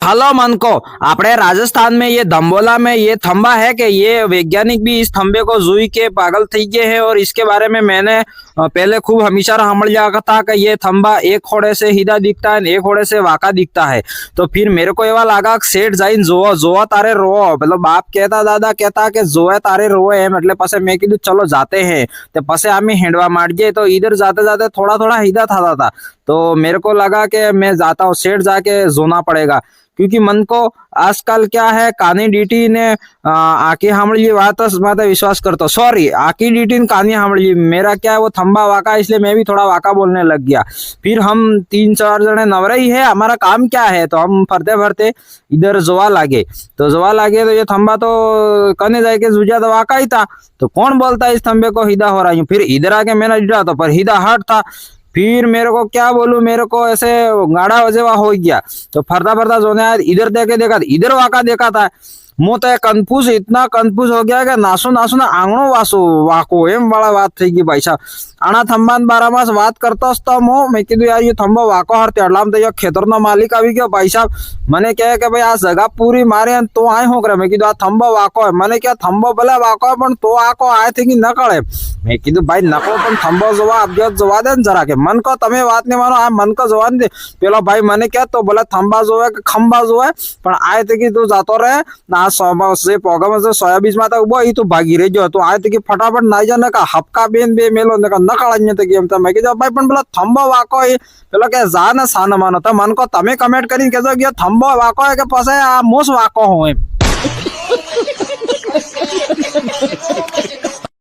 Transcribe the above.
Hello मन को अपने राजस्थान में ये दम्बोला में ये थंबा है कि ये वैज्ञानिक भी इस थंबे को जुई के पागल थी गए हैं। और इसके बारे में मैंने पहले खूब हमेशा हमल जाता था कि ये थंबा एक खोड़े से सीधा दिखता है, एक खोड़े से वाका दिखता है। तो फिर मेरे को एवा लगा सेठ जाइन जोवा जोवा तारे रो, मतलब बाप कहता दादा कहता कि जोए तारे रोए है, मतलब पसे मैं कीधु चलो जाते हैं। तो पसे आमी हेंडवा मार गए, तो इधर जाते जाते थोड़ा थोड़ा सीधा था। तो मेरे को लगा कि मैं जाता हूँ, सेठ जाके जोना पड़ेगा, क्योंकि मन को आजकल क्या है कानी डीटी ने आकी हमली बात विश्वास करता, सॉरी आकी डीटी ने कानी हमली, मेरा क्या है वो थंबा वाका, इसलिए मैं भी थोड़ा वाका बोलने लग गया। फिर हम 3-4 जने नवरे ही है, हमारा काम क्या है, तो हम फरते फरते इधर जोवा लागे। तो ये थंबा तो कने जाए के जुजा तो वाका ही था। तो कौन बोलता है इस थंबे को हिदा हो रहा हूँ। फिर इधर आके मैंने जुड़ा तो पर हिदा हट था। फिर मेरे को क्या बोलूं, मेरे को ऐसे गाड़ा वजेवा हो गया। तो फरता फरता जोने यार इधर देखा इधर वाका देखा था। मु तो कंफ्यूज, इतना कंफ्यूज हो गया कि नासो नासो ना आंगणो वासो वाको एम वाला बात थी गई भाई साहब। आना थंबान 12 मास बात करता हूँ मैं कीधु यार ये थंबो वाको हरते अडलाम तो खेतर नो मालिक आ गया भाई साहब। मैंने क्या कि भाई आ जगह पूरी मारे तो आए हो करे। मैं कीधु आ थंबो वाको है, मैंने क्या थंबो भले वाको है पण तो आको आए थे कि न कळे। मैं कीधु भाई नको पण थंबो जोवा अभ्यास जोवा दे जरा के मन को तमे बात नहीं मानो, आ मन को जोवा दे पेलो भाई। मैंने क्या तो बोला थंबा जो है खंबा जो है, पण आए थे कि तू जातो रहे ना से पोगा में सोयाबीन माता उबो ई तू भागी रही जो। तो आए थे कि फटाफट नाई जाने का हपका बेन बे मेलो ने का नकाळन्य थे कि मैं कि भाई पण बोला थंबो वाको है पेलो के जा ना सान मानो। तो मन को तमे कमेंट करी के जो कि थंबो वाको है के पसे आ मोस वाको हो।